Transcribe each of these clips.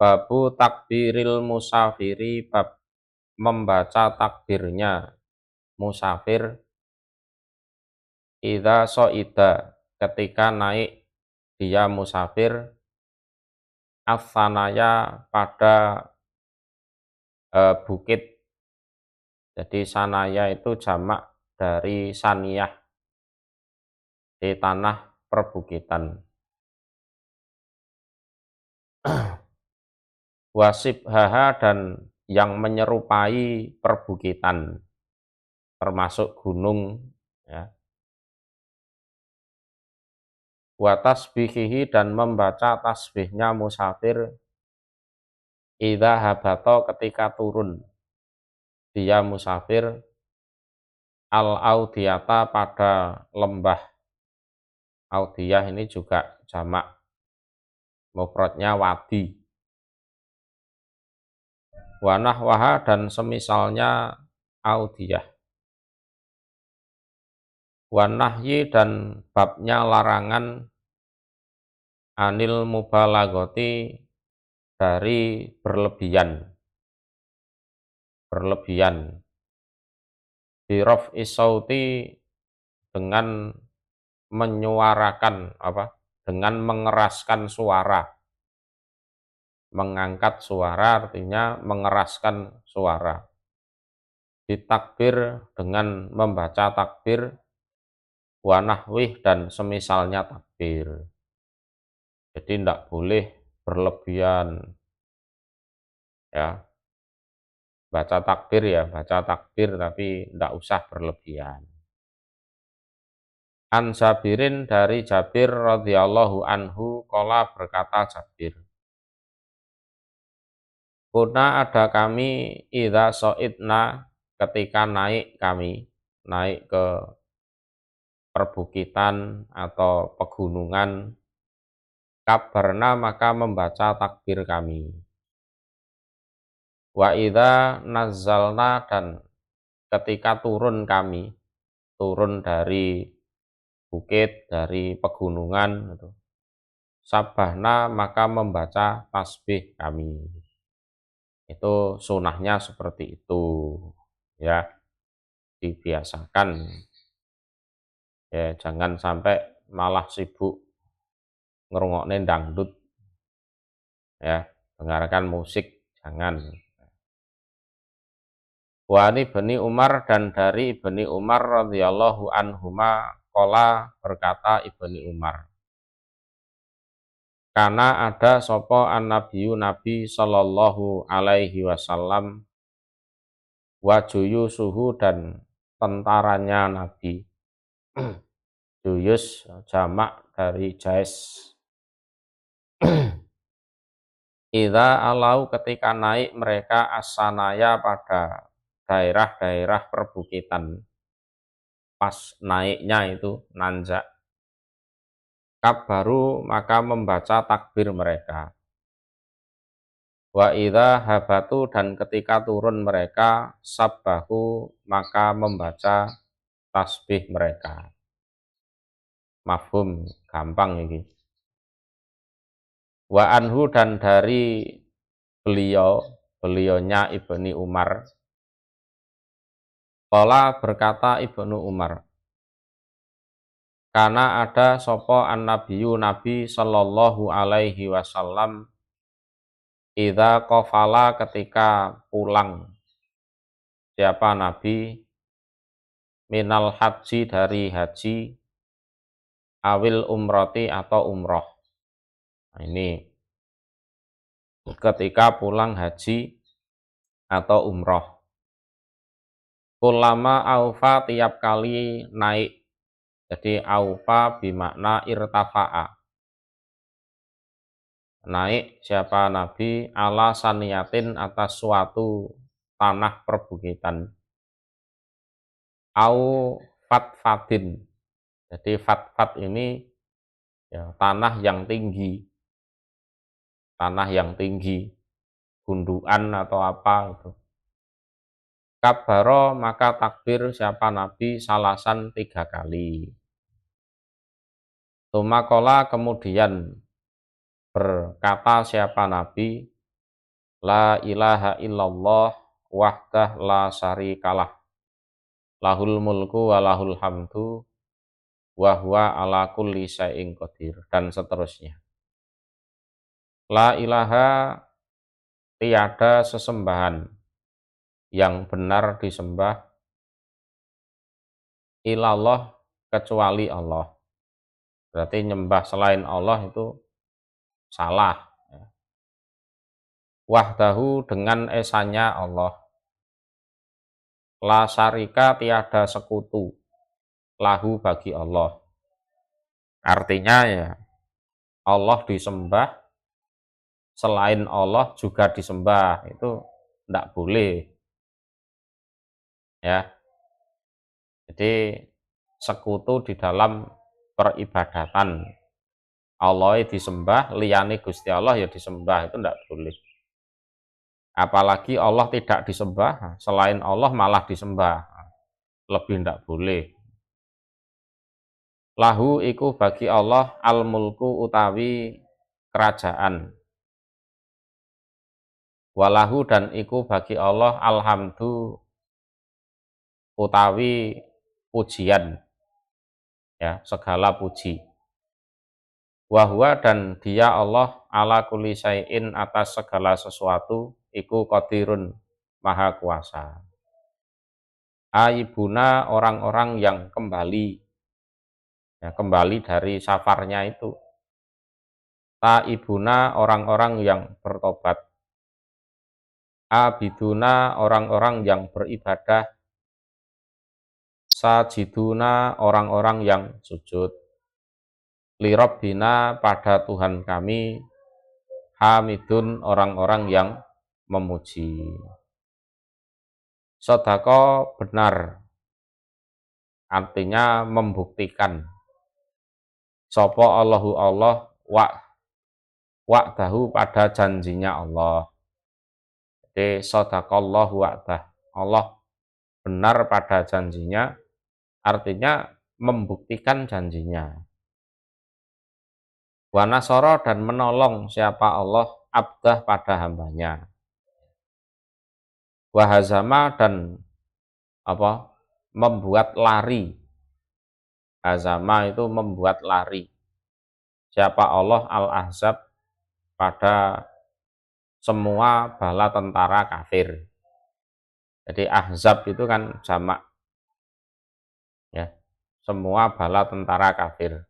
Babu takbiril musafiri, bab membaca takbirnya musafir, idza soida ketika naik dia musafir, as-sanaya pada bukit. Jadi sanaya itu jamak dari saniyah, di tanah perbukitan. Wasibhaha dan yang menyerupai perbukitan, termasuk gunung, ya. Wa tasbihihi dan membaca tasbihnya musafir, idza habato ketika turun dia musafir, al-audiyata pada lembah. Audiyah ini juga jamak, mufradnya wadi. Wa nahwaha dan semisalnya audiyah. Wa nahyi dan babnya larangan, anil mubalaghati dari berlebihan. Biraf'i sauti dengan menyuarakan dengan mengeraskan suara. Mengangkat suara artinya mengeraskan suara. Ditakbir dengan membaca takbir, wa nahwih dan semisalnya takbir. Jadi tidak boleh berlebihan, ya. Baca takbir tapi tidak usah berlebihan. An Jabirin dari Jabir radhiyallahu anhu qala berkata Jabir, kuna ada kami idza soidna ketika naik ke perbukitan atau pegunungan, kabarna maka membaca takbir kami. Wa idza nazzalna dan ketika turun dari bukit, dari pegunungan, sabahna maka membaca tasbih kami. Itu sunahnya seperti itu, ya, dibiasakan, ya, jangan sampai malah sibuk ngerungokne dangdut, ya, dengarkan musik, jangan. Wa Ibni Umar dan dari Ibni Umar radhiyallahu anhuma qala berkata Ibni Umar, karena ada sapa an-nabiyyu nabi sallallahu alaihi wasallam, wa juyusuhu dan tentaranya nabi. Juyus jamak dari jais. Idza alau ketika naik mereka as-sanaya pada daerah-daerah perbukitan, pas naiknya itu nanjak, kabaru maka membaca takbir mereka. Wa idza habatu dan ketika turun mereka, sabbahu maka membaca tasbih mereka. Mafhum, gampang ini. Wa anhu dan dari beliaunya Ibni Umar, qala berkata Ibnu Umar, karena ada sapa an-nabiyyu nabi sallallahu alaihi wasallam, idza qafala ketika pulang siapa nabi, minal haji dari haji, awil umroti atau umroh. Nah, ini ketika pulang haji atau umroh. Kulama aufa tiap kali naik. Jadi aufa bimakna irtafa'a. Naik siapa nabi ala saniyatin atas suatu tanah perbukitan. Au fatfatin. Jadi fatfat ini ya, tanah yang tinggi. Tanah yang tinggi, gundukan atau apa itu. Kabaro maka takbir siapa nabi salasan 3 kali. Tumakola kemudian berkata siapa nabi, La ilaha illallah wahdah la syarikalah. Lahul mulku wa lahul hamdu wa huwa ala kulli syai'in qadir, dan seterusnya. La ilaha, tiada sesembahan yang benar disembah ilallah, kecuali Allah. Berarti nyembah selain Allah itu salah. Wahdahu, dengan esanya Allah. La syarika, tiada sekutu. Lahu, bagi Allah. Artinya ya, Allah disembah, selain Allah juga disembah, itu tidak boleh. Ya, jadi sekutu di dalam peribadatan. Allah disembah, liyane Gusti Allah ya disembah, itu tidak boleh. Apalagi Allah tidak disembah, selain Allah malah disembah, lebih tidak boleh. Lahu, iku bagi Allah al-mulku, utawi kerajaan. Walahu, dan iku bagi Allah alhamdu, utawi pujian, ya, segala puji. Wahwa, dan dia Allah ala kulli syai'in, atas segala sesuatu, iku qadirun, maha kuasa. Aibuna, orang-orang yang kembali, ya, kembali dari safarnya itu. Taibuna, orang-orang yang bertobat. Abiduna, orang-orang yang beribadah. Sajiduna, orang-orang yang sujud. Lirabbina, pada Tuhan kami. Hamidun, orang-orang yang memuji. Sodako, benar, artinya membuktikan. Sopo Allahu Allah, wa'dahu, pada janjinya Allah. Jadi sodakallahu wa'dah, Allah benar pada janjinya, artinya membuktikan janjinya. Wa nasara, dan menolong siapa Allah, abdah, pada hambanya. Wa hazama, dan membuat lari. Hazama itu membuat lari. Siapa Allah al-ahzab, pada semua bala tentara kafir. Jadi ahzab itu kan jamak, ya, semua bala tentara kafir.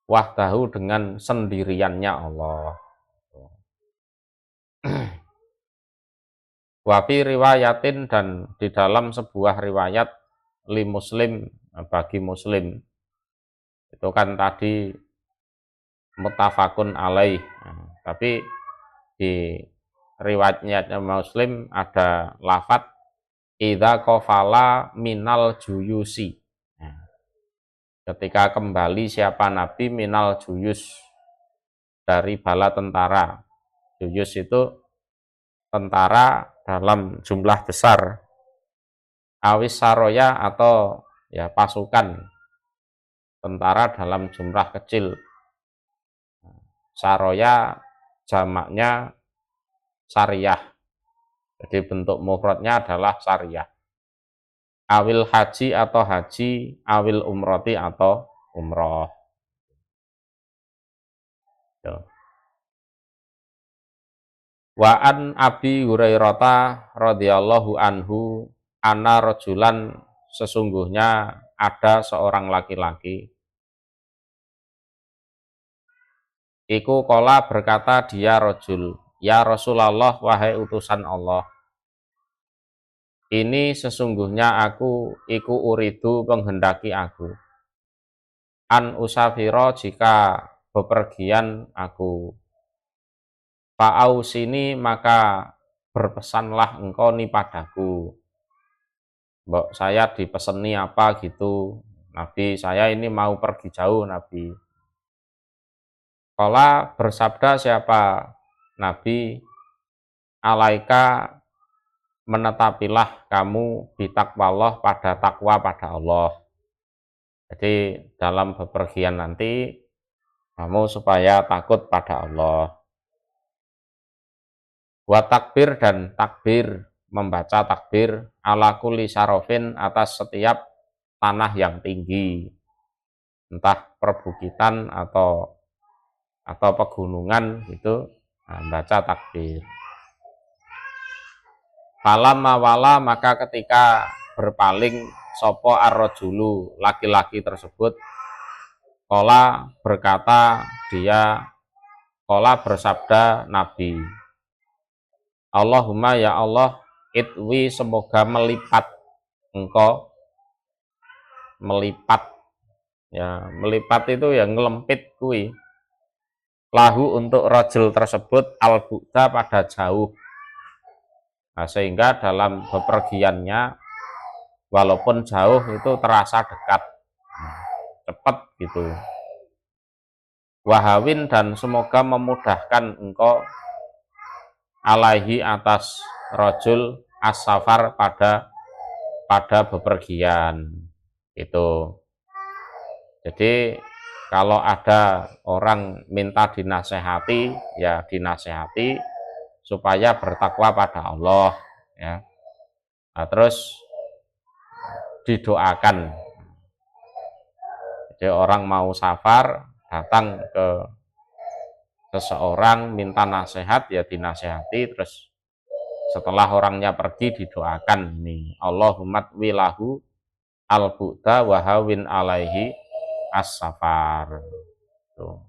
Wahdahu, dengan sendiriannya Allah. Wafi riwayatin, dan di dalam sebuah riwayat, li muslim, bagi muslim, itu kan tadi muttafaqun alaih, tapi di riwayatnya muslim ada lafadz idza qafala minal juyusi. Ketika kembali siapa Nabi minal juyus, dari bala tentara. Juyus itu tentara dalam jumlah besar. Awis saroya, atau ya pasukan tentara dalam jumlah kecil. Saroya jamaknya sariyah. Jadi bentuk mufradnya adalah sariyah. Awil haji, atau haji, awil umroti, atau umroh. Wa an Abi Hurairah radhiyallahu anhu, ana rajulan, sesungguhnya ada seorang laki-laki. Iku kola, berkata dia rajul, ya Rasulullah, wahai utusan Allah. Ini sesungguhnya aku, iku uridu, menghendaki aku. An usafiro, jika bepergian aku. Fa'ausini, maka berpesanlah engkau ni padaku. Mbok saya dipeseni apa gitu. Nabi, saya ini mau pergi jauh, Nabi. Kala, bersabda siapa Nabi, alaika, menetapilah kamu bitaqwallah, pada takwa pada Allah. Jadi dalam bepergian nanti kamu supaya takut pada Allah. Wa takbir dan takbir, membaca takbir ala kulli syarofin atas setiap tanah yang tinggi, entah perbukitan atau pegunungan gitu, nah, baca takbir. Falamma wala, maka ketika berpaling sopo ar-rajulu, laki-laki tersebut, kola berkata dia, kola bersabda Nabi, Allahumma ya Allah, itwi semoga melipat engkau, melipat ya, melipat itu ya ngelempit kui, lahu untuk rajul tersebut al-bu'da pada jauh. Nah, sehingga dalam bepergiannya walaupun jauh itu terasa dekat, cepat gitu. Wahawin dan semoga memudahkan engkau alaihi atas rajul as-safar pada bepergian itu. Jadi kalau ada orang minta dinasehati, ya dinasehati supaya bertakwa pada Allah, ya. Nah, terus didoakan. Jadi orang mau safar datang ke seseorang minta nasihat, ya dinasehati, terus setelah orangnya pergi didoakan nih, Allahumma wilahu al-bu'da wa hawin alaihi as-safar. Tuh.